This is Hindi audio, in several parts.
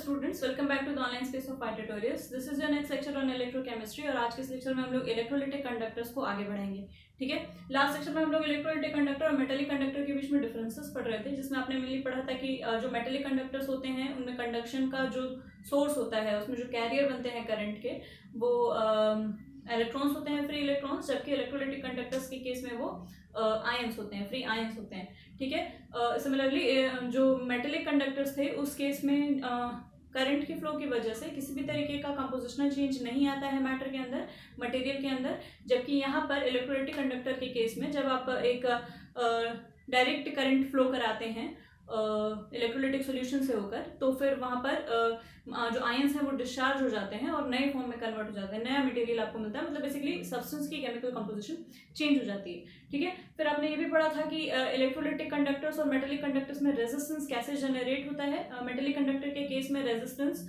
students, welcome back to the online space of Pi Tutorials. This is your next lecture on electrochemistry और आज के इस लेक्चर में हम लोग इलेक्ट्रोलिटिक कंडक्टर्स को आगे बढ़ाएंगे. ठीक है, लास्ट सेक्शन में हम लोग इलेक्ट्रोलिटिक कंडक्टर और मेटेलिक कंडक्टर के बीच में डिफरेंसेस पढ़ रहे थे, जिसमें आपने मेनली पढ़ा था कि जो मेटेलिक कंडक्टर्स होते हैं उनमें कंडक्शन का जो सोर्स होता है, उसमें जो कैरियर बनते हैं करंट के, वो इलेक्ट्रॉन्स होते हैं, फ्री इलेक्ट्रॉन्स, जबकि इलेक्ट्रोलिटिक कंडक्टर्स के केस में वो आयंस होते हैं, फ्री आयंस होते हैं. ठीक है, सिमिलरली जो मेटेलिक कंडक्टर्स थे उस केस में करंट के फ्लो की वजह से किसी भी तरीके का कंपोजिशनल चेंज नहीं आता है मैटर के अंदर, मटेरियल के अंदर. जबकि यहाँ पर इलेक्ट्रोलिटिक कंडक्टर के केस में जब आप एक डायरेक्ट करंट फ्लो कराते हैं इलेक्ट्रोलिटिक सॉल्यूशन से होकर, तो फिर वहाँ पर जो आयंस हैं वो डिस्चार्ज हो जाते हैं और नए फॉर्म में कन्वर्ट हो जाते हैं, नया मटेरियल आपको मिलता है. मतलब बेसिकली सब्सटेंस की केमिकल कंपोजिशन चेंज हो जाती है. ठीक है, फिर आपने ये भी पढ़ा था कि इलेक्ट्रोलिटिक कंडक्टर्स और मेटेलिक कंडक्टर्स में रेजिस्टेंस कैसे जनरेट होता है. मेटेलिक कंडक्टर के केस में रेजिस्टेंस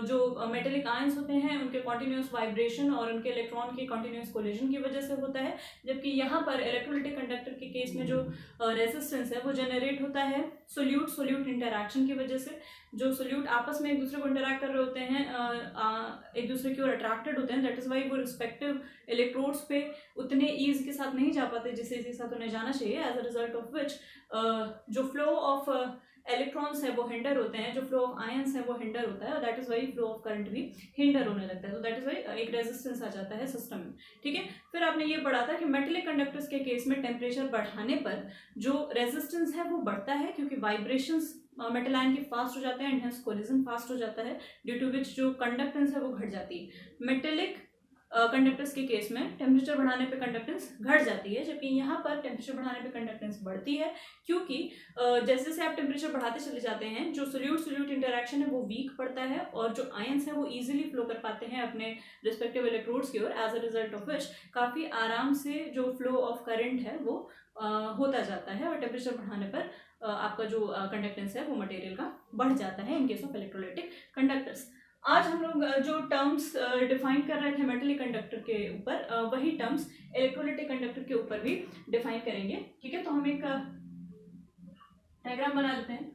जो मेटेलिक आयंस होते हैं उनके कॉन्टिन्यूस वाइब्रेशन और उनके इलेक्ट्रॉन के कॉन्टिन्यूस कोलिजन की वजह से होता है. जबकि यहाँ पर इलेक्ट्रोलिटिक कंडक्टर के केस में जो रेजिस्टेंस है वो जनरेट होता है सोल्यूट सोल्यूट इंटरैक्शन की वजह से. जो सोल्यूट आपस में एक दूसरे को इंटरैक्ट कर रहे होते हैं, एक दूसरे की ओर अट्रैक्टेड होते हैं. दैट इज वाई वो रिस्पेक्टिव इलेक्ट्रोड्स पे उतने ईज के साथ नहीं जा पाते जिससे इसके साथ उन्हें जाना चाहिए. As a result of which जो फ्लो ऑफ इलेक्ट्रॉन्स है वो हिंडर होते हैं, जो फ्लो ऑफ आयंस है वो हिंडर होता है, और that is why flow of current भी हिंडर होने लगता है. तो दैट इज वाई एक रेजिस्टेंस आ जाता है सिस्टम में. ठीक है, फिर आपने ये पढ़ा था कि मेटेलिक कंडक्टर्स के केस में टेम्परेचर बढ़ाने पर जो रेजिस्टेंस है वो बढ़ता है, क्योंकि वाइब्रेशंस मेटल आयन के फास्ट हो जाते हैं एंड हेंस कोलिजन फास्ट हो जाता है, ड्यू टू विच जो कंडक्टेंस है वो घट जाती है. मेटेलिक कंडक्टर्स के केस में टेम्परेचर बढ़ाने पे कंडक्टेंस घट जाती है, जबकि यहाँ पर टेम्परेचर बढ़ाने पे कंडक्टेंस बढ़ती है, क्योंकि जैसे जैसे आप टेम्परेचर बढ़ाते चले जाते हैं जो सोल्यूट सोल्यूट इंटरैक्शन है वो वीक पड़ता है और जो आयंस है वो इजीली फ्लो कर पाते हैं अपने रिस्पेक्टिव इलेक्ट्रोड्स की ओर. As a result of which काफ़ी आराम से जो फ्लो ऑफ करंट है वो होता जाता है, और टेम्परेचर बढ़ाने पर आपका जो कंडक्टेंस है वो मटेरियल का बढ़ जाता है in case of electrolytic conductors. आज हम लोग जो टर्म्स डिफाइन कर रहे थे मेटेलिक कंडक्टर के ऊपर, वही टर्म्स इलेक्ट्रोलिटिक कंडक्टर के ऊपर भी डिफाइन करेंगे. ठीक है, तो हम एक डायग्राम बना लेते हैं.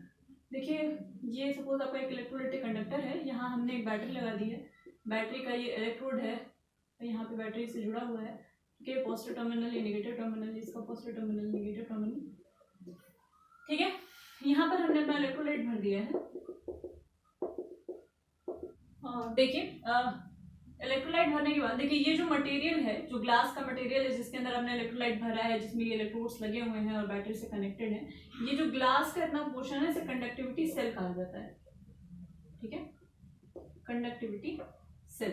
देखिए, ये सपोज आपका एक इलेक्ट्रोलिटिक कंडक्टर है, यहाँ हमने एक बैटरी लगा दी है. बैटरी का ये इलेक्ट्रोड है, तो यहाँ पे बैटरी से जुड़ा हुआ है. ठीक है, पॉजिटिव टर्मिनल, ये नेगेटिव टर्मिनल, इसका पॉजिटिव टर्मिनल, नेगेटिव टर्मिनल. ठीक है, यहाँ पर हमने अपना इलेक्ट्रोलाइट भर दिया है. देखिए, इलेक्ट्रोलाइट भरने के बाद देखिए ये जो मटेरियल है, जो ग्लास का मटेरियल है जिसके अंदर हमने इलेक्ट्रोलाइट भरा है, जिसमें ये इलेक्ट्रोड्स लगे हुए हैं और बैटरी से कनेक्टेड है, ये जो ग्लास का इतना पोर्शन है इसे कंडक्टिविटी सेल कहा जाता है. ठीक है, कंडक्टिविटी सेल.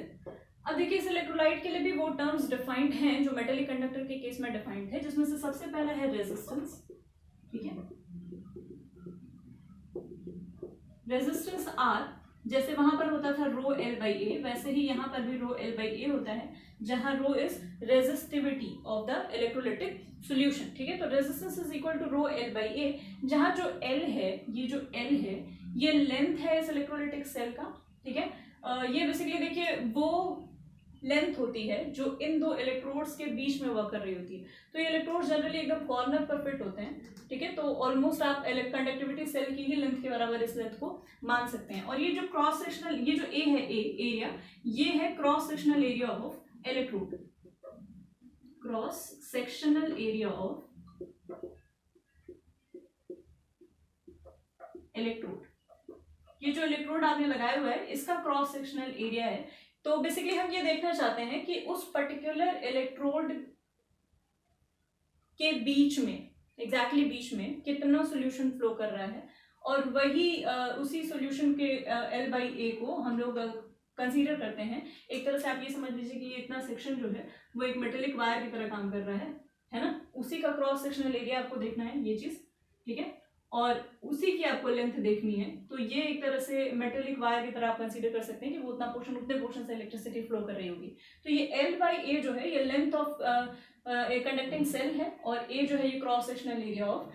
अब देखिए, इस इलेक्ट्रोलाइट के लिए भी वो टर्म्स डिफाइंड हैं जो मेटेलिक कंडक्टर के केस में डिफाइंड है, जिसमें से सबसे पहला है रेजिस्टेंस. ठीक है, रेजिस्टेंस आर, जैसे वहां पर होता था रो एल बाई ए, वैसे ही यहाँ पर भी रो एल बाई ए होता है, जहां rho is resistivity of the electrolytic solution. ठीक है, तो resistance is equal to rho L by A, जहां जो एल है, ये जो एल है ये लेंथ है इस इलेक्ट्रोलिटिक सेल का. ठीक है, ये बेसिकली देखिए वो लेंथ होती है जो इन दो इलेक्ट्रोड्स के बीच में वर्क कर रही होती है. तो ये इलेक्ट्रोड्स जनरली एकदम कॉर्नर पर फिट होते हैं. ठीक है, तो ऑलमोस्ट आप कंडक्टिविटी सेल की ही लेंथ के बराबर इस लेंथ को मान सकते हैं. और ये जो क्रॉस सेक्शनल, ये जो ए है, एरिया, ये है cross sectional area of electrode. Cross sectional area of electrode, ये जो इलेक्ट्रोड आपने लगाया हुआ है इसका क्रॉस सेक्शनल एरिया है. तो बेसिकली हम ये देखना चाहते हैं कि उस पर्टिकुलर इलेक्ट्रोड के बीच में, एग्जैक्टली बीच में कितना सॉल्यूशन फ्लो कर रहा है, और वही उसी सॉल्यूशन के एल बाई ए को हम लोग कंसीडर करते हैं. एक तरह से आप ये समझ लीजिए कि ये इतना सेक्शन जो है वो एक मेटेलिक वायर की तरह काम कर रहा है ना. उसी का क्रॉस सेक्शनल एरिया आपको देखना है, ये चीज. ठीक है, और उसी की आपको लेंथ देखनी है. तो ये एक तरह से मेटेलिक वायर की तरह आप कंसीडर कर सकते हैं कि वो उतना पोर्शन, उतने पोर्शन से इलेक्ट्रिसिटी फ्लो कर रही होगी. तो ये एल बाई ए जो है ये length of a conducting cell है, और ए जो है ये cross sectional area of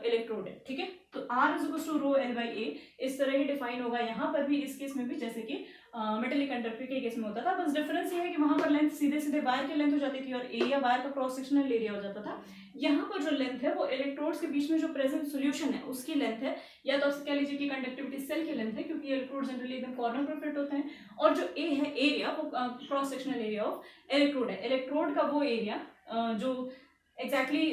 electrode है. ठीक है, तो R is equal to rho L by A इस तरह ही डिफाइन होगा यहाँ पर भी, इस केस में भी, जैसे कि मेटेलिक कंडक्टर के केस में होता था. बस डिफरेंस ये है कि वहां पर लेंथ सीधे सीधे वायर की लेंथ हो जाती थी और एरिया वायर का क्रॉस सेक्शनल एरिया हो जाता था. यहाँ पर जो लेंथ है वो इलेक्ट्रोड्स के बीच में जो प्रेजेंट सॉल्यूशन है उसकी लेंथ है, या तो आपसे कह लीजिए कि कंडक्टिविटी सेल की लेंथ है, क्योंकि क्योंकि इलेक्ट्रोड जनरली एकदम कॉर्नर पर फिट होते हैं। और जो ए है एरिया, वो cross sectional area of electrode है। इलेक्ट्रोड का वो एरिया जो एग्जैक्टली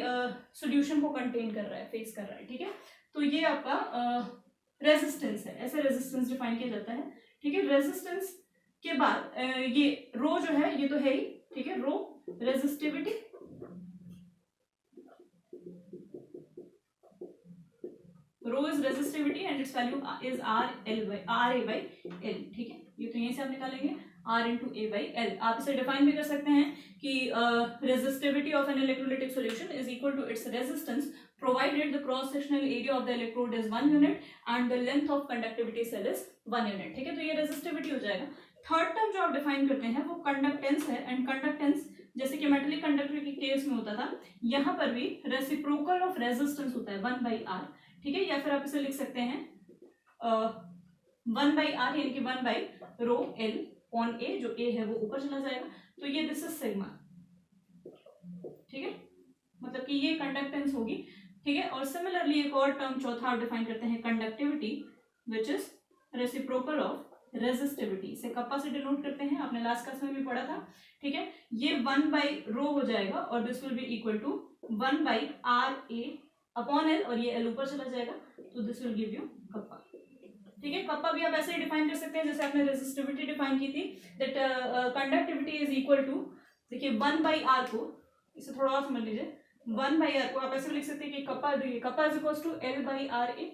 सॉल्यूशन को कंटेन कर रहा है, फेस कर रहा है, ठीक है। तो ये आपका रेजिस्टेंस है, ऐसे रेजिस्टेंस डिफाइन किया जाता है, ठीक है। रेजिस्टेंस के बाद ये रो जो है ये तो है ही, ठीक है। Rho resistivity, rho is resistivity and its value is R A by L, ठीक है। ये तो यहीं से आप निकालेंगे R into A by L. आप इसे डिफाइन भी कर सकते हैं कि resistivity of an electrolytic solution is equal to its resistance provided the cross sectional area of the electrode is 1 unit and the length of conductivity cell is 1 unit, ठीक है। तो ये रेजिस्टिविटी हो जाएगा। थर्ड टर्म जो आप डिफाइन करते हैं वो कंडक्टेंस है, एंड कंडक्टेंस जैसे कि मेटेलिक कंडक्टर के केस में होता था, यहाँ पर भी रेसिप्रोकल ऑफ रेजिस्टेंस होता है 1 बाई आर, ठीक है। या फिर आप इसे लिख सकते हैं 1 बाई आर, यानी कि 1 बाई रो एल ऑन ए, जो ए है वो ऊपर चला जाएगा। तो ये दिस इज सिग्मा, ठीक है, मतलब कि ये कंडक्टेंस होगी, ठीक है। और सिमिलरली एक और टर्म चौथा आप डिफाइन करते हैं conductivity, which is reciprocal of resistivity. इसे कप्पा से डिनोट करते हैं, आपने लास्ट क्लास में भी पढ़ा था, ठीक है। ये 1 बाई रो हो जाएगा और this will be equal to 1 by R A upon L, और ये एल ऊपर चला जाएगा, तो this will give you kappa, ठीक है। कप्पा भी आप ऐसे ही डिफाइन कर सकते हैं जैसे आपने रेजिस्टिविटी डिफाइन की थी, that conductivity is equal to, देखिए 1 बाई आर को, इसे थोड़ा और समझ लीजिए, 1 बाई आर को आप ऐसे भी लिख सकते हैं कि कप्पा, देखिए kappa is equal to L by R A,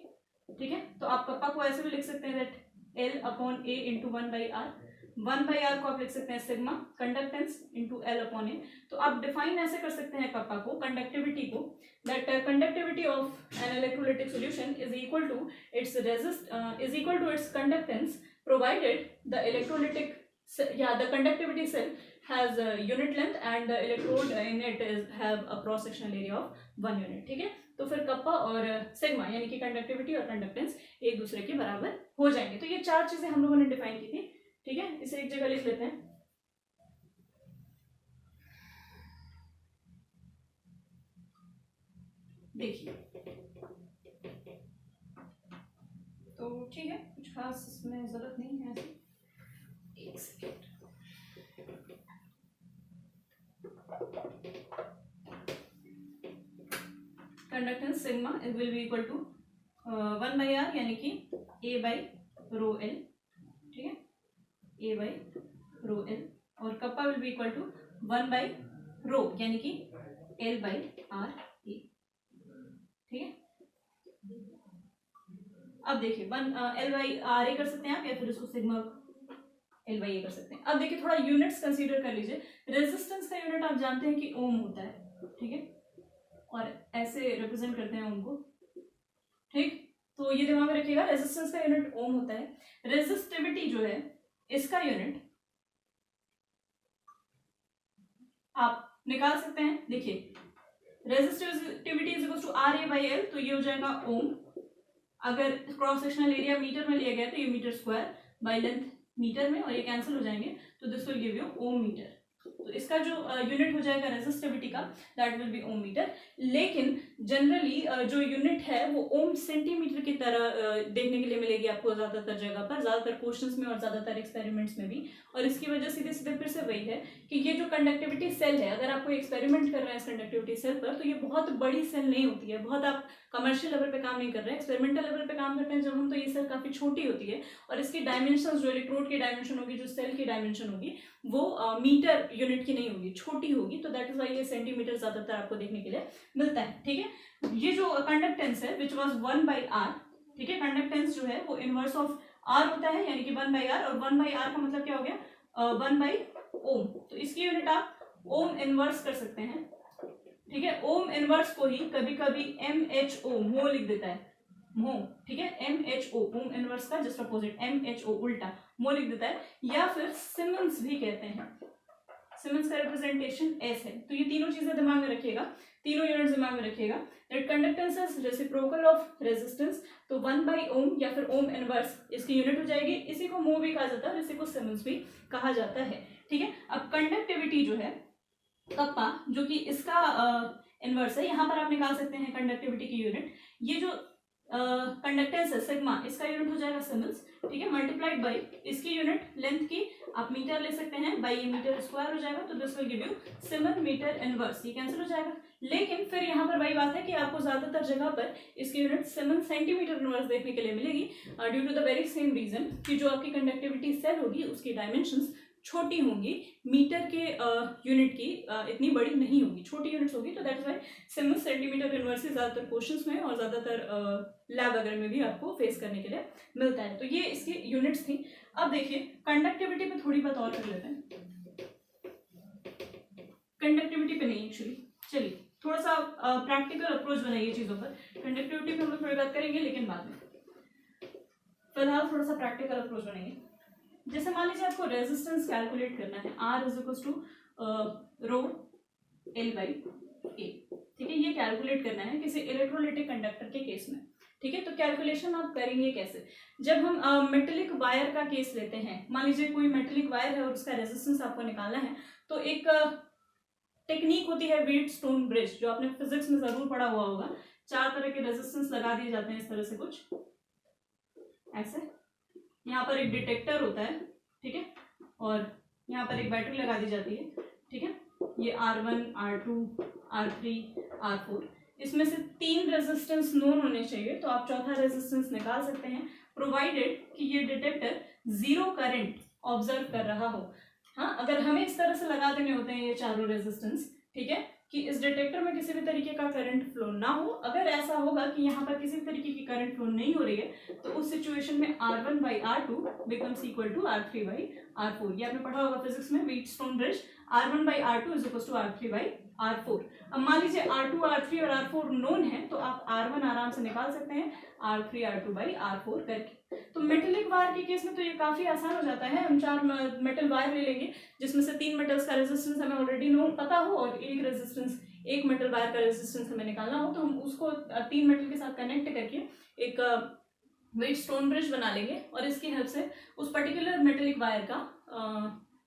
ठीक है। तो आप कप्पा को ऐसे भी लिख सकते हैं that L upon A into 1 by R. 1 by R को आप लिख सकते हैं sigma conductance into L upon A. तो आप डिफाइन ऐसे कर सकते हैं कप्पा को, कंडक्टिविटी को, that conductivity of an electrolytic solution is equal to its conductance provided the electrolytic the conductivity cell has a unit length and the electrode in it have a cross sectional area of 1 unit, ठीक है। तो फिर कप्पा और सिग्मा यानी कि कंडक्टिविटी और कंडक्टेंस एक दूसरे के बराबर हो जाएंगे। तो ये चार चीजें हम लोगों ने डिफाइन की थी, ठीक है। इसे एक जगह लिख लेते हैं। देखिए तो ठीक है, कुछ खास इसमें जरूरत नहीं है ऐसी। एक second, conductance sigma will be equal to 1 by R यानी कि ए बाई रो एल, ठीक है, ए बाई रो एल, और kappa will be equal to 1 by rho यानी कि एल बाई आर ए, ठीक है। अब देखिए 1 एल बाई आर ए कर सकते हैं आप, या फिर इसको सिग्मा एल बाई ए कर सकते हैं। अब देखिए थोड़ा यूनिट्स कंसीडर कर लीजिए। रेजिस्टेंस का यूनिट आप जानते हैं कि ओम होता है, ठीक है, और ऐसे रिप्रेजेंट करते हैं ओम को, ठीक। तो ये दिमाग में रखिएगा, रेजिस्टेंस का यूनिट ओम होता है। रेजिस्टिविटी जो है इसका यूनिट आप निकाल सकते हैं। देखिए resistivity is equal to R A by L, तो ये हो जाएगा ओम। अगर क्रॉस सेक्शनल एरिया मीटर में लिया गया तो ये metre square by length metre में, और ये कैंसिल हो जाएंगे, तो this will give you ohm metre. तो इसका जो यूनिट हो जाएगा रेजिस्टिविटी का, that will be ohm metre. लेकिन जनरली जो यूनिट है वो ओम सेंटीमीटर की तरह देखने के लिए मिलेगी आपको ज्यादातर जगह पर, ज्यादातर क्वेश्चंस में और ज्यादातर एक्सपेरिमेंट्स में भी। और इसकी वजह सीधे सीधे फिर से वही है कि ये जो कंडक्टिविटी सेल है, अगर आप कोई एक्सपेरिमेंट कर रहे हैं इस कंडक्टिविटी सेल पर, तो ये बहुत बड़ी सेल नहीं होती है, बहुत आप कमर्शियल लेवल पे काम नहीं कर रहे हैं, एक्सपेरिमेंटल लेवल पे काम करते हैं जब हम, तो ये सेल काफी छोटी होती है। और इसकी डायमेंशन, जो इलेक्ट्रोड की डायमेंशन होगी, जो सेल की डायमेंशन होगी, वो मीटर यूनिट की नहीं होगी, छोटी होगी। तो दैट इज वाई ये सेंटीमीटर ज्यादातर आपको देखने के लिए मिलता है, ठीक है। ये जो कंडक्टेंस है विच वॉज 1 बाई आर, ठीक है, कंडक्टेंस जो है वो इनवर्स ऑफ आर होता है, यानी कि 1 बाई आर, और 1 बाई आर का मतलब क्या हो गया, 1 बाई ओम। तो इसकी यूनिट आप ओम इनवर्स कर सकते हैं, ठीक है। ओम इनवर्स को ही कभी कभी MHO मो लिख देता है, मो, ठीक है, MHO ओम इनवर्स का जस्ट अपोजिट, MHO उल्टा मो लिख देता है, या फिर सिमन्स भी कहते हैं। सिमन्स का रिप्रेजेंटेशन S है। तो ये तीनों चीजें दिमाग में रखिएगा, तीनों यूनिट्स दिमाग में रखिएगा। That conductance is reciprocal of resistance, तो 1 बाई ओम या फिर ओम इनवर्स इसकी यूनिट हो जाएगी। इसी को मो भी कहा जाता है, इसी को सिमन्स भी कहा जाता है, ठीक है। अब कंडक्टिविटी जो है कप्पा, जो कि इसका इनवर्स है, यहाँ पर आप निकाल सकते हैं कंडक्टिविटी की यूनिट। ये जो कंडक्टेंस है सिग्मा, इसका यूनिट हो जाएगा सिमल्स, ठीक है, मल्टीप्लाइड बाई इसकी यूनिट लेंथ की आप मीटर ले सकते हैं, बाई ये मीटर स्क्वायर हो जाएगा, तो this will give you siemens metre inverse, ये कैंसिल हो जाएगा। लेकिन फिर यहाँ पर वही बात है कि आपको ज्यादातर जगह पर इसकी यूनिट सिमल सेंटीमीटर इनवर्स देखने के लिए मिलेगी, due to the very same reason कि जो आपकी कंडक्टिविटी सेल होगी उसकी डायमेंशंस छोटी होंगी, मीटर के यूनिट की इतनी बड़ी नहीं होगी, छोटी यूनिट्स होगी, तो दैट्स व्हाई सिमल सेंटीमीटर इनवर्स ज्यादातर क्वेश्चंस में और ज्यादातर लैब वगैरह में भी आपको फेस करने के लिए मिलता है। तो ये इसकी यूनिट्स थी। अब देखिए कंडक्टिविटी पे थोड़ी बात और कर लेते हैं, कंडक्टिविटी पे नहीं एक्चुअली, चलिए थोड़ा सा प्रैक्टिकल अप्रोच बनाइए चीजों पर। कंडक्टिविटी पे हम लोग थोड़ी बात करेंगे लेकिन बाद में, फिलहाल थोड़ा सा प्रैक्टिकल अप्रोच बनाइए। जैसे मान लीजिए आपको रेजिस्टेंस कैलकुलेट करना है, R is equal to rho L by A, ठीक है, ये कैलकुलेट करना है किसी इलेक्ट्रोलाइटिक कंडक्टर के केस में, ठीक है। तो कैलकुलेशन आप करेंगे कैसे, जब हम मेटेलिक वायर का केस लेते हैं, मान लीजिए कोई मेटेलिक वायर है और उसका रेजिस्टेंस आपको निकालना है, तो एक टेक्निक होती है व्हीटस्टोन ब्रिज, जो आपने फिजिक्स में जरूर पढ़ा हुआ होगा। 4 तरह के रेजिस्टेंस लगा दिए जाते हैं इस तरह से, कुछ ऐसे, यहाँ पर एक डिटेक्टर होता है, ठीक है, और यहाँ पर एक बैटरी लगा दी जाती है, ठीक है, ये R1, R2, R3, R4, इसमें से 3 रेजिस्टेंस नोन होने चाहिए, तो आप चौथा रेजिस्टेंस निकाल सकते हैं, प्रोवाइडेड कि ये डिटेक्टर 0 करंट ऑब्जर्व कर रहा हो। हाँ, अगर हमें इस तरह से लगा देने होते हैं ये चारों रेजिस्टेंस, ठीक है, कि इस डिटेक्टर में किसी भी तरीके का करंट फ्लो ना हो, अगर ऐसा होगा कि यहाँ पर किसी भी तरीके की करंट फ्लो नहीं हो रही है, तो उस सिचुएशन में R1 by R2 becomes equal to R3 by R4, ये आपने पढ़ा होगा फिजिक्स में, Wheatstone bridge, R1 by R2 is equal to R3 by R4। अब मान लीजिए R2, R3 और R4 नोन है, तो आप R1 आराम से निकाल सकते हैं R3, R2 बाई R4 करके। तो मेटेलिक वायर के केस में तो ये काफी आसान हो जाता है, हम 4 मेटल वायर ले लेंगे जिसमें से 3 मेटल्स का रेजिस्टेंस हमें ऑलरेडी नो पता हो और एक मेटल वायर का रेजिस्टेंस हमें निकालना हो, तो हम उसको 3 मेटल के साथ कनेक्ट करके एक व्हीटस्टोन ब्रिज बना लेंगे और इसकी हेल्प से उस पर्टिकुलर मेटेलिक वायर का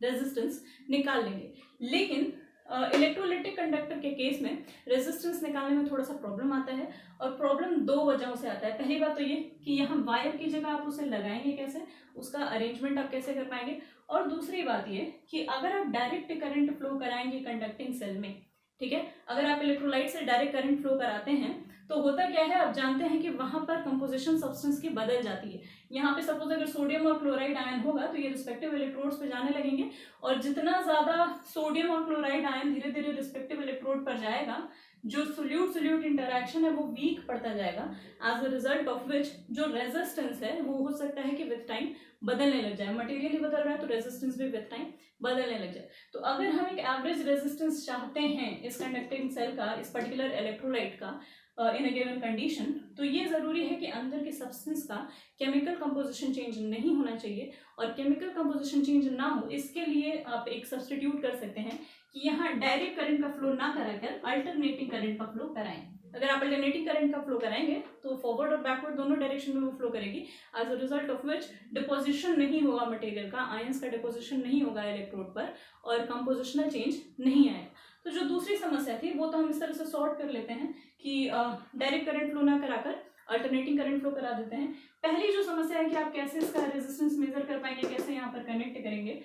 रेजिस्टेंस निकाल लेंगे। लेकिन इलेक्ट्रोलाइटिक कंडक्टर के केस में रेजिस्टेंस निकालने में थोड़ा सा प्रॉब्लम आता है, और प्रॉब्लम 2 वजहों से आता है। पहली बात तो ये कि यहाँ वायर की जगह आप उसे लगाएंगे कैसे, उसका अरेंजमेंट आप कैसे कर पाएंगे, और दूसरी बात ये कि अगर आप डायरेक्ट करंट फ्लो कराएंगे कंडक्टिंग सेल में, ठीक है, अगर आप इलेक्ट्रोलाइट से डायरेक्ट करंट फ्लो कराते हैं तो होता क्या है, आप जानते हैं कि वहां पर कंपोजिशन सब्सटेंस की बदल जाती है। यहाँ पे सपोज अगर सोडियम और क्लोराइड आयन होगा तो ये रिस्पेक्टिव इलेक्ट्रोड्स पे जाने लगेंगे, और जितना ज्यादा सोडियम और क्लोराइड आयन धीरे धीरे रिस्पेक्टिव इलेक्ट्रोड पर जाएगा, जो सोल्यूट इंटरैक्शन है वो वीक पड़ता जाएगा, as a result of which जो रेजिस्टेंस है वो हो सकता है कि विथ टाइम बदलने लग जाए। मटेरियल ही बदल रहा है तो रेजिस्टेंस भी विथ टाइम बदलने लग जाए। तो अगर हम एक एवरेज रेजिस्टेंस चाहते हैं इस कंडक्टिंग सेल का, इस पर्टिकुलर इलेक्ट्रोलाइट का इन अ गिवन कंडीशन, तो ये जरूरी है कि अंदर के सब्सटेंस का केमिकल कंपोजिशन चेंज नहीं होना चाहिए, और केमिकल कंपोजिशन चेंज ना हो इसके लिए आप एक सब्स्टिट्यूट कर सकते हैं कि यहाँ डायरेक्ट करंट का फ्लो ना कराकर अल्टरनेटिंग करंट का फ्लो कराएं। अगर आप अल्टरनेटिंग करंट का फ्लो कराएंगे तो फॉरवर्ड और बैकवर्ड दोनों डायरेक्शन में वो फ्लो करेगी, as a result of which deposition नहीं होगा मटेरियल का, आयंस का डिपोजिशन नहीं होगा इलेक्ट्रोड पर, और कंपोजिशनल चेंज नहीं आएगा। तो जो दूसरी समस्या थी वो तो हम इस तरह से सॉर्ट कर लेते हैं कि डायरेक्ट करंट फ्लो ना कराकर अल्टरनेटिंग करंट फ्लो करा देते हैं। पहली जो समस्या है कि आप कैसे इसका रेजिस्टेंस मेजर कर पाएंगे, कैसे यहाँ पर कनेक्ट करेंगे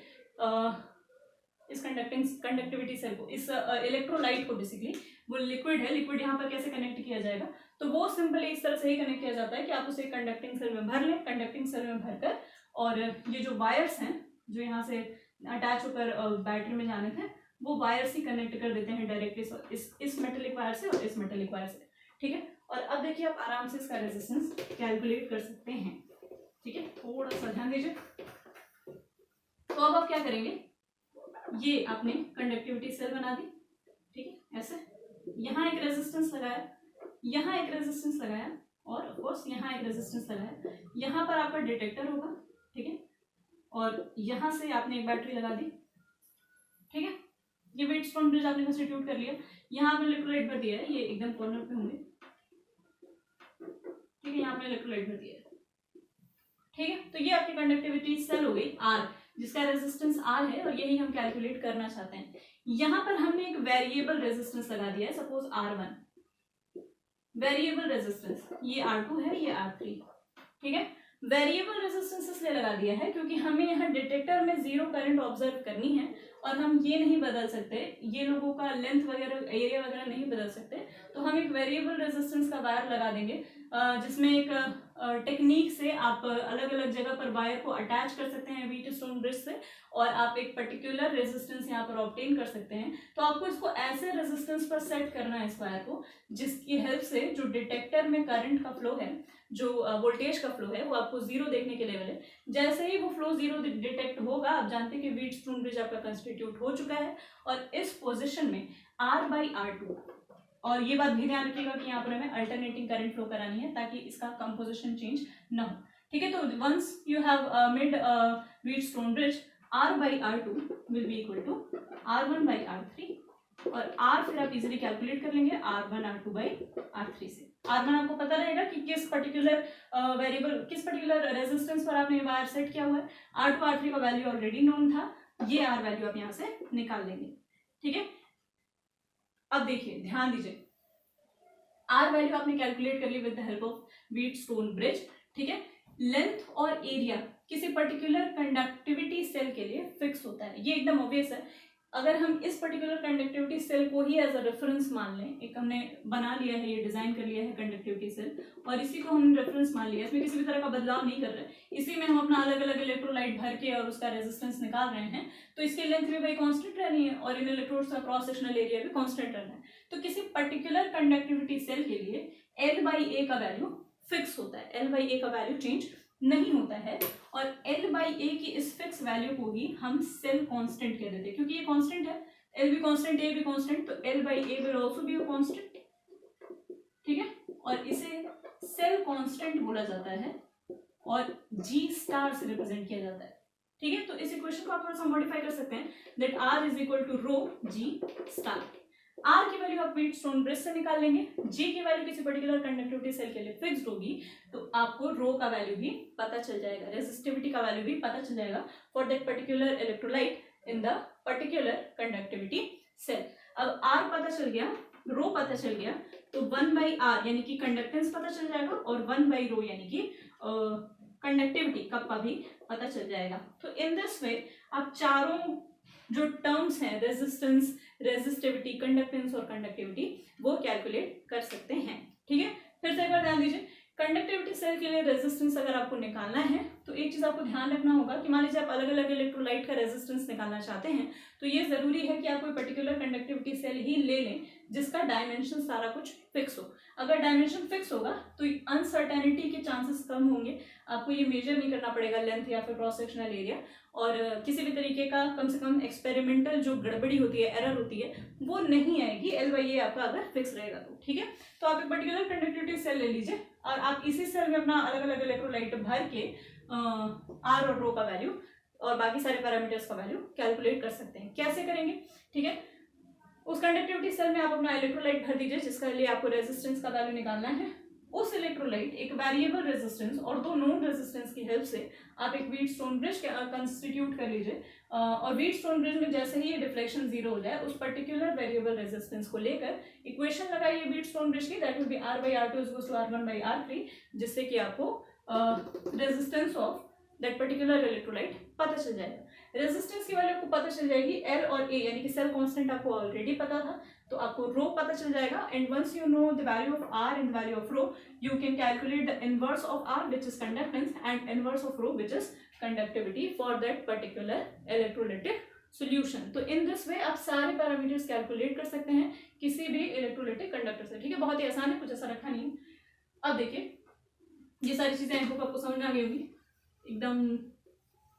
इस कंडक्टिविटी सेल को, इस इलेक्ट्रोलाइट को, बेसिकली वो लिक्विड है, लिक्विड यहाँ पर कैसे कनेक्ट किया जाएगा, तो वो सिंपली इस तरह से ही कनेक्ट किया जाता है कि आप उसे कंडक्टिंग सेल में भर लें, कंडक्टिंग सेल में भरकर, और ये जो वायर्स हैं जो यहाँ से अटैच होकर बैटरी में जाने थे, वो वायर्स ही कनेक्ट कर देते हैं डायरेक्टली इस मेटेलिक वायर से और इस मेटेलिक वायर से, ठीक है। और अब देखिए आप आराम से इसका रेजिस्टेंस कैलकुलेट कर सकते हैं, ठीक है, थोड़ा सा ध्यान दीजिए। तो अब आप क्या करेंगे, ये आपने कंडक्टिविटी सेल बना दी, ठीक है, ऐसे, यहाँ एक रेजिस्टेंस लगाया, यहाँ एक रेजिस्टेंस लगाया, और ऑफ कोर्स यहाँ एक रेजिस्टेंस लगाया, यहाँ पर आपका डिटेक्टर होगा, ठीक है, और यहाँ से आपने एक बैटरी लगा दी, ठीक है, ये व्हीटस्टोन ब्रिज आपने कंस्टिट्यूट कर लिया, यहाँ पे इलेक्ट्रोलाइट भर दिया है, ये एकदम कॉर्नर पे होंगे, ठीक है, यहाँ पे इलेक्ट्रोलाइट भर दिया है, ठीक है। तो ये आपकी कंडक्टिविटी सेल हो गई R, जिसका रेजिस्टेंस R है, और यही हम कैलकुलेट करना चाहते हैं। यहाँ पर हमने एक वेरिएबल रेजिस्टेंस लगा दिया है, सपोज R1, वेरिएबल रेजिस्टेंस, ये R2 है, ये R3, ठीक है। वेरिएबल रेजिस्टेंस इसलिए लगा दिया है क्योंकि हमें यहाँ डिटेक्टर में जीरो करंट ऑब्जर्व करनी है और हम ये नहीं बदल सकते, ये लोगों का लेंथ वगैरह एरिया वगैरह नहीं बदल सकते, तो हम एक वेरिएबल रेजिस्टेंस का वायर लगा देंगे जिसमें एक टेक्निक से आप अलग अलग जगह पर वायर को अटैच कर सकते हैं व्हीटस्टोन ब्रिज से और आप एक पर्टिकुलर रेजिस्टेंस यहाँ पर ऑब्टेन कर सकते हैं। तो आपको इसको ऐसे रेजिस्टेंस पर सेट करना है इस वायर को जिसकी हेल्प से जो डिटेक्टर में करंट का फ्लो है, जो वोल्टेज का फ्लो है, वो आपको जीरो देखने के लेवल है। जैसे ही वो फ्लो जीरो डिटेक्ट होगा, आप जानते हैं कि व्हीटस्टोन ब्रिज आपका कंस्टिट्यूट हो चुका है और इस पोजीशन में R/R2, और ये बात भी ध्यान रखिएगा कि यहाँ पर हमें अल्टरनेटिंग करंट फ्लो करानी है ताकि इसका कंपोजिशन चेंज ना हो, ठीक है। तो once you have made Wheatstone bridge, R/R2 will be equal to R1/R3 और R फिर आप इजीली कैलकुलेट कर लेंगे R1/R2/R3 से। R1 आपको पता रहेगा कि किस पर्टिकुलर वेरिएबल, किस पर्टिकुलर रेजिस्टेंस पर आपने वायर सेट किया हुआ है। R2 R3 का वैल्यू ऑलरेडी नोन था, ये R वैल्यू आप यहाँ से निकाल लेंगे, ठीक है। अब देखिए, ध्यान दीजिए, R वैल्यू आपने कैलकुलेट कर ली with the help of Wheatstone bridge, ठीक है। लेंथ और एरिया किसी पर्टिकुलर कंडक्टिविटी सेल के लिए फिक्स होता है, ये एकदम ऑब्वियस है। अगर हम इस पर्टिकुलर कंडक्टिविटी सेल को ही एज अ रेफरेंस मान लें, एक हमने बना लिया है, ये डिजाइन कर लिया है कंडक्टिविटी सेल और इसी को हमने रेफरेंस मान लिया, इसमें किसी भी तरह का बदलाव नहीं कर रहे, इसी में हम अपना अलग अलग इलेक्ट्रोलाइट भर के और उसका रेजिस्टेंस निकाल रहे हैं, तो इसकी लेंथ भी भाई कांस्टेंट रहनी है और इन इलेक्ट्रोड्स का क्रॉस सेक्शनल एरिया भी कांस्टेंट रहना है। तो किसी पर्टिकुलर कंडक्टिविटी सेल के लिए L/A का वैल्यू फिक्स होता है, L/A का वैल्यू चेंज नहीं होता है और L/A की इस फिक्स वैल्यू को ही हम सेल कांस्टेंट कह देते हैं, क्योंकि ये कांस्टेंट है, L भी कांस्टेंट, A भी कांस्टेंट, तो L/A will also be a constant, ठीक है। और इसे सेल कांस्टेंट बोला जाता है और G स्टार से रिप्रेजेंट किया जाता है, ठीक है। तो इस इक्वेशन को आप थोड़ा सा मॉडिफाई कर सकते हैं, that R is equal to rho G star. R की वैल्यू आप व्हीटस्टोन ब्रिज से निकाल लेंगे, G की वैल्यू किसी पर्टिकुलर कंडक्टिविटी सेल के लिए फिक्स्ड होगी, तो आपको रो का वैल्यू भी पता चल जाएगा, रेजिस्टिविटी का वैल्यू भी पता चल जाएगा for that particular electrolyte in the particular conductivity cell. अब R पता चल गया, रो पता चल गया, तो 1/R यानी कि कंडक्टेंस पता चल जाएगा और 1/रो यानी कि कंडक्टिविटी कप्पा भी पता चल जाएगा। तो इन दिस वे आप चारों जो टर्म्स हैं, रेजिस्टेंस, रेजिस्टिविटी, कंडक्टेंस और कंडक्टिविटी, वो कैलकुलेट कर सकते हैं, ठीक है। फिर से एक बार ध्यान दीजिए, कंडक्टिविटी सेल के लिए रेजिस्टेंस अगर आपको निकालना है तो एक चीज आपको ध्यान रखना होगा कि मान लीजिए आप अलग अलग इलेक्ट्रोलाइट का रेजिस्टेंस निकालना चाहते हैं, तो ये जरूरी है कि आप कोई पर्टिकुलर कंडक्टिविटी सेल ही ले लें जिसका डायमेंशन सारा कुछ फिक्स हो। अगर डायमेंशन फिक्स होगा तो अनसर्टेनिटी के चांसेस कम होंगे, आपको ये मेजर नहीं करना पड़ेगा लेंथ या फिर क्रॉस सेक्शनल एरिया, और किसी भी तरीके का कम से कम एक्सपेरिमेंटल जो गड़बड़ी होती है, एरर होती है, वो नहीं आएगी L/A आपका अगर फिक्स रहेगा तो, ठीक है। तो आप एक पर्टिकुलर कंडक्टिविटी सेल ले लीजिए और आप इसी सेल में अपना अलग अलग इलेक्ट्रोलाइट भर के R और रो का वैल्यू और बाकी सारे पैरामीटर्स का वैल्यू कैलकुलेट कर सकते हैं। कैसे करेंगे, ठीक है। उस कंडक्टिविटी सेल में आप अपना इलेक्ट्रोलाइट भर दीजिए जिसका लिए आपको रेजिस्टेंस का वैल्यू निकालना है। उस इलेक्ट्रोलाइट एक वेरिएबल रेजिस्टेंस और दो नोन रेजिस्टेंस की हेल्प से आप एक व्हीटस्टोन ब्रिज कंस्टिट्यूट कर लीजिए और व्हीटस्टोन ब्रिज में जैसे ही ये डिफ्लेक्शन जीरो हो जाए उस पर्टिकुलर वेरिएबल रेजिस्टेंस को लेकर इक्वेशन लगाइए व्हीटस्टोन ब्रिज की, that will be R/R2 equals to R1/R3, जिससे कि आपको resistance of that particular electrolyte पता चल जाएगा। रेजिस्टेंस की वैल्यू आपको पता चल जाएगी, L और A यानी कि सेल कांस्टेंट आपको ऑलरेडी पता था, तो आपको रो पता चल जाएगा। And once you know the value of R and value of rho, you can calculate the inverse of R which is conductance and inverse of rho which is conductivity for that particular electrolytic solution. तो इन दिस वे आप सारे पैरामीटर्स कैलकुलेट कर सकते हैं किसी भी इलेक्ट्रोलाइटिक कंडक्टर से, ठीक है। बहुत ही आसान है, कुछ ऐसा रखा नहीं है। अब देखिए, ये सारी चीजें आपको समझ में आ गई होगी, एकदम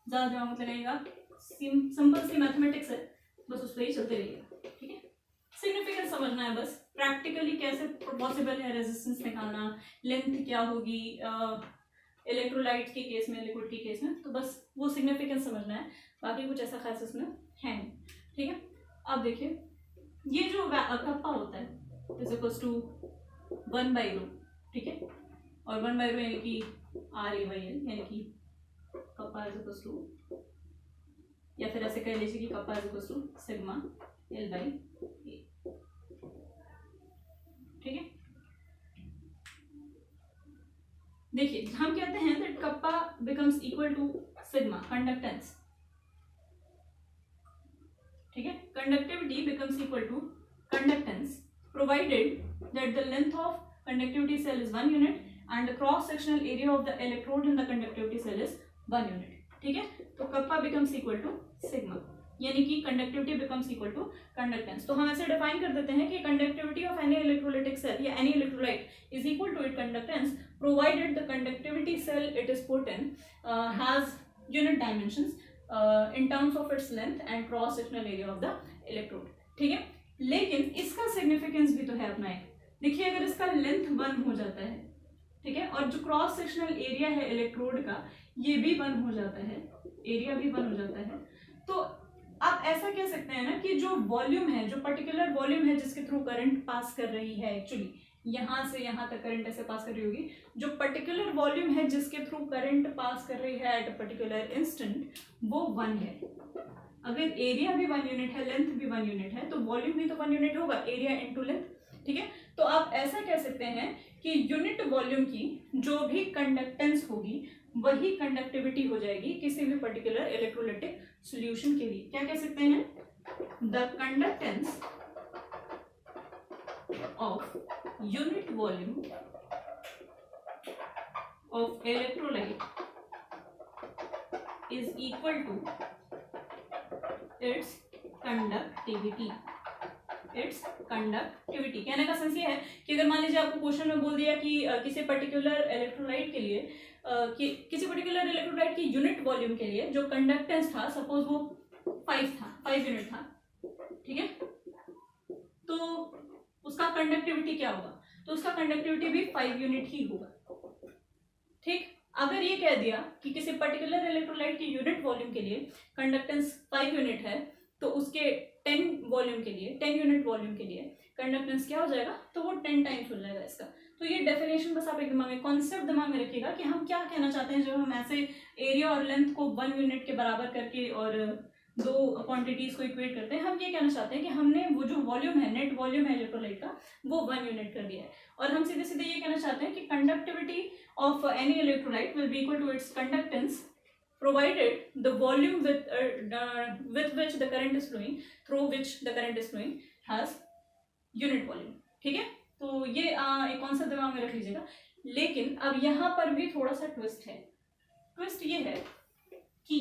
ज्यादा दिमाग मत लगाइएगा, सिंपल सी मैथमेटिक्स है, बस उस पर ही चलते रहिएगा, ठीक है। सिग्निफिकेंस समझना है बस, प्रैक्टिकली कैसे पॉसिबल है रेजिस्टेंस निकालना, लेंथ क्या होगी इलेक्ट्रोलाइट के केस में, लिक्विड के केस में, तो बस वो सिग्निफिकेंस समझना है, बाकी कुछ ऐसा खास इसमें है नहीं, ठीक है। अब देखिए, ये जो कप्पा होता है इज इक्वल्स टू 1/रो, ठीक है, और 1/रो यानी कि RA/L यानी कि कप्पा इज इक्वल्स टू, या फिर ऐसे कह लीजिए कि kappa is equals to sigma L/A, ठीक है। देखिए हम कहते हैं that kappa becomes equal to sigma conductance, ठीक है, conductivity becomes equal to conductance provided that the length of conductivity cell is 1 unit and the cross sectional area of the electrode in the conductivity cell is 1 unit, ठीक है। तो kappa becomes equal to sigma, यानी कि conductivity becomes equal to conductance. तो हम ऐसे डिफाइन कर देते हैं कि conductivity of any electrolytic cell या any electrolyte is equal to it conductance provided the conductivity cell it is put in has unit dimensions in terms of its length and cross sectional area of the electrode, ठीक है। लेकिन इसका सिग्निफिकेंस भी तो है अपना एक। देखिए अगर इसका लेंथ 1 हो जाता है, ठीक है, और जो क्रॉस सेक्शनल एरिया है इलेक्ट्रोड का ये भी 1 हो जाता है, एरिया भी 1 हो जाता है, तो आप ऐसा कह सकते हैं ना कि जो वॉल्यूम है, जो पर्टिकुलर वॉल्यूम है जिसके थ्रू करंट पास कर रही है, एक्चुअली यहाँ से यहाँ तक करंट ऐसे पास कर रही होगी, जो पर्टिकुलर वॉल्यूम है जिसके थ्रू करंट पास कर रही है एट अ पर्टिकुलर इंस्टेंट वो 1 है। अगर एरिया भी 1 यूनिट है, लेंथ भी 1 यूनिट है, तो वॉल्यूम भी तो 1 यूनिट होगा, एरिया इनटू लेंथ, ठीक है। तो आप ऐसा कह सकते हैं कि यूनिट वॉल्यूम की जो भी कंडक्टेंस होगी वही कंडक्टिविटी हो जाएगी किसी भी पर्टिकुलर इलेक्ट्रोलाइटिक सॉल्यूशन के लिए। क्या कह सकते हैं, the conductance of unit volume of electrolyte is equal to its conductivity. Its conductivity कहने का सेंस ये है कि अगर मान लीजिए आपको क्वेश्चन में बोल दिया कि किसी पर्टिकुलर इलेक्ट्रोलाइट के लिए किसी पर्टिकुलर इलेक्ट्रोलाइट की यूनिट वॉल्यूम के लिए जो कंडक्टेंस था, सपोज वो 5 यूनिट था, ठीक है, तो उसका कंडक्टिविटी क्या होगा, तो उसका कंडक्टिविटी भी 5 यूनिट ही होगा, ठीक। अगर ये कह दिया कि किसी पर्टिकुलर इलेक्ट्रोलाइट की यूनिट वॉल्यूम के लिए कंडक्टेंस 5 यूनिट है, तो उसके 10 यूनिट वॉल्यूम के लिए कंडक्टेंस क्या हो जाएगा, तो वो 10 टाइम्स हो जाएगा इसका। तो ये डेफिनेशन बस आप एक दिमाग में, कॉन्सेप्ट दिमाग में रखिएगा कि हम क्या कहना चाहते हैं जब हम ऐसे एरिया और लेंथ को 1 यूनिट के बराबर करके और दो क्वांटिटीज को इक्वेट करते हैं। हम ये कहना चाहते हैं कि हमने वो जो वॉल्यूम है, नेट वॉल्यूम है इलेक्ट्रोलाइट का, वो 1 यूनिट कर दिया है, और हम सीधे सीधे ये कहना चाहते हैं कि conductivity of any electrolyte will be equal to its conductance provided the volume with which the current is flowing, through which the current is flowing has unit volume, ठीक है। तो ये एक कॉन्सेप्ट दिमाग में रख लीजिएगा। लेकिन अब यहाँ पर भी थोड़ा सा ट्विस्ट है। ट्विस्ट ये है कि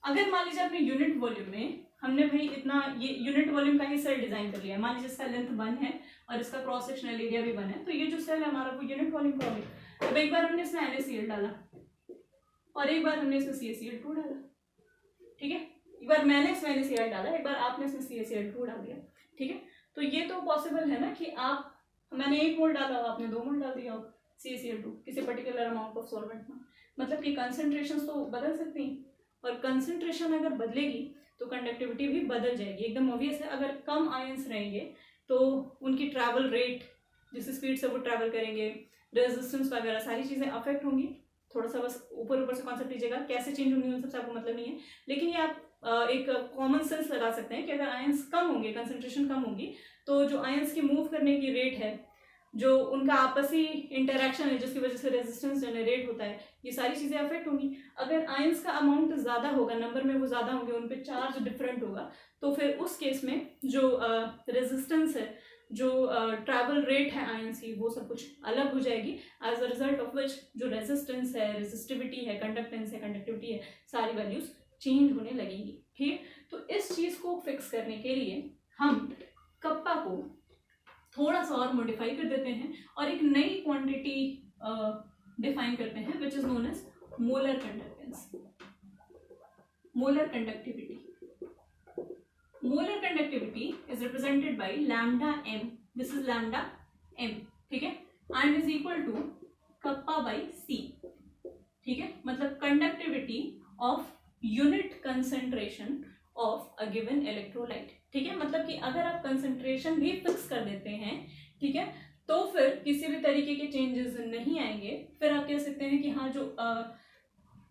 अगर मान लीजिए अपने यूनिट वॉल्यूम में हमने भाई इतना ये यूनिट वॉल्यूम का ही सेल डिजाइन कर लिया, मान लीजिए इसका लेंथ 1 है और इसका क्रॉस सेक्शनल एरिया भी 1 है, तो ये जो सेल है हमारा वो यूनिट वॉल्यूम का होगा। अब एक बार हमने इसमें NaCl डाला और एक बार हमने इसमें CaCl2 डाला, ठीक है, एक बार मैंने इसमें NaCl डाला, एक बार आपने इसमें CaCl2 डाल दिया, ठीक है। तो ये तो पॉसिबल है ना कि मैंने 1 मोल डाला हो, आपने 2 मोल डाल दिया हो CaCl2 किसी पर्टिकुलर अमाउंट ऑफ सॉल्वेंट में, मतलब कि कंसंट्रेशन तो बदल सकती हैं, और कंसंट्रेशन अगर बदलेगी तो कंडक्टिविटी भी बदल जाएगी, एकदम ऑब्वियस है। अगर कम आयंस रहेंगे तो उनकी ट्रैवल रेट, जिस स्पीड से वो ट्रैवल करेंगे, रेजिस्टेंस वगैरह सारी चीज़ें अफेक्ट होंगी। थोड़ा सा बस ऊपर से कॉन्सेप्ट लीजिएगा, कैसे चेंज होंगी उन सबसे आपको मतलब नहीं है, लेकिन ये आप एक कॉमन सेंस लगा सकते हैं कि अगर आयंस कम होंगे, कंसंट्रेशन कम होगी, तो जो आयंस की मूव करने की रेट है, जो उनका आपसी इंटरेक्शन है जिसकी वजह से रेजिस्टेंस जनरेट होता है, ये सारी चीज़ें अफेक्ट होंगी। अगर आयंस का अमाउंट ज़्यादा होगा, नंबर में वो ज़्यादा होंगे, उन पर चार्ज डिफरेंट होगा, तो फिर उस केस में जो रेजिस्टेंस है, जो ट्रैवल रेट है आयंस की, वो सब कुछ अलग हो जाएगी, as a result of which जो रेजिस्टेंस है, रेजिस्टिविटी है, कंडक्टेंस है, कंडक्टिविटी है, सारी वैल्यूज चेंज होने लगेंगी, ठीक। तो इस चीज़ को फिक्स करने के लिए हम कप्पा को थोड़ा सा और मॉडिफाई कर देते हैं और एक नई क्वांटिटी डिफाइन करते हैं, which is known as molar conductance, molar conductivity. Molar conductivity is represented by lambda m. This is lambda m, ठीक है, and is equal to kappa by c, ठीक है, मतलब conductivity of unit concentration of a given electrolyte, ठीक है। मतलब कि अगर आप concentration भी फिक्स कर देते हैं, ठीक है, तो फिर किसी भी तरीके के चेंजेस नहीं आएंगे। फिर आप कह सकते हैं कि हाँ, जो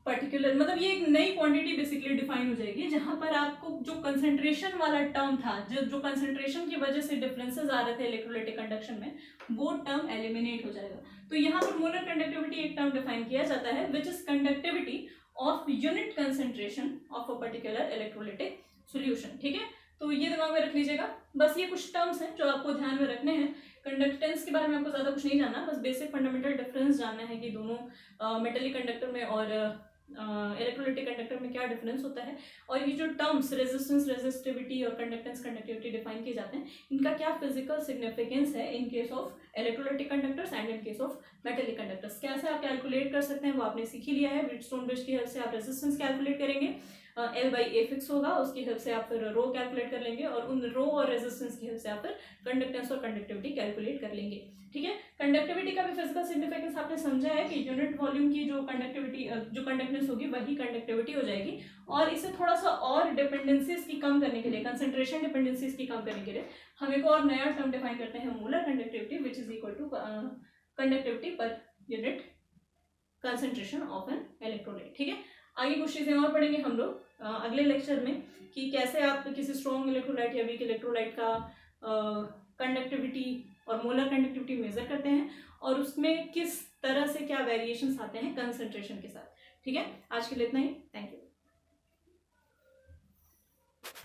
पर्टिकुलर, मतलब ये एक नई क्वांटिटी बेसिकली डिफाइन हो जाएगी जहां पर आपको जो कंसंट्रेशन वाला टर्म था, जो कंसंट्रेशन की वजह से डिफरेंसेस आ रहे थे इलेक्ट्रोलाइटिक कंडक्शन में, वो टर्म एलिमिनेट हो जाएगा। तो यहाँ पर मोलर कंडक्टिविटी एक टर्म डिफाइन किया जाता है which is conductivity of unit concentration of a particular electrolytic solution. ठीक है, तो ये दिमाग में रख लीजिएगा। बस ये कुछ टर्म्स हैं जो आपको ध्यान में रखने हैं। कंडक्टेंस के बारे में आपको ज्यादा कुछ नहीं जानना, बस बेसिक फंडामेंटल डिफरेंस जानना है कि दोनों मेटेलिक कंडक्टर में और इलेक्ट्रोलाइटिक कंडक्टर में क्या डिफरेंस होता है, और ये जो टर्म्स रेजिस्टेंस, रेजिस्टिविटी और कंडक्टेंस, कंडक्टिविटी डिफाइन किए जाते हैं, इनका क्या फिजिकल सिग्निफिकेंस है in case of electrolytic conductors and in case of metallic conductors. कैसे आप कैलकुलेट कर सकते हैं वो आपने सीख ही लिया है। व्हीटस्टोन ब्रिज की हेल्प से आप रेजिस्टेंस कैलकुलेट करेंगे, L/A फिक्स होगा, उसकी हेल्प से आप फिर रो कैलकुलेट कर लेंगे, और उन रो और रेजिस्टेंस की हेल्प से आप फिर कंडक्टेंस और कंडक्टिविटी कैलकुलेट कर लेंगे। ठीक है, कंडक्टिविटी का भी फिजिकल सिग्निफिकेंस आपने समझा है कि यूनिट वॉल्यूम की जो कंडक्टिविटी, जो कंडक्टेंस होगी वही कंडक्टिविटी हो जाएगी। और इसे थोड़ा सा और डिपेंडेंसीज की कम करने के लिए, कंसंट्रेशन डिपेंडेंसीज की कम करने के लिए हम एक और नया टर्म डिफाइन करते हैं, molar conductivity, which is equal to conductivity per unit concentration of an electrolyte. ठीक है, आगे कुछ चीजें और पढ़ेंगे हम लोग अगले लेक्चर में कि कैसे आप किसी स्ट्रॉन्ग इलेक्ट्रोलाइट या वीक इलेक्ट्रोलाइट का कंडक्टिविटी और मोलर कंडक्टिविटी मेजर करते हैं, और उसमें किस तरह से क्या वेरिएशंस आते हैं कंसंट्रेशन के साथ। ठीक है, आज के लिए इतना ही। Thank you.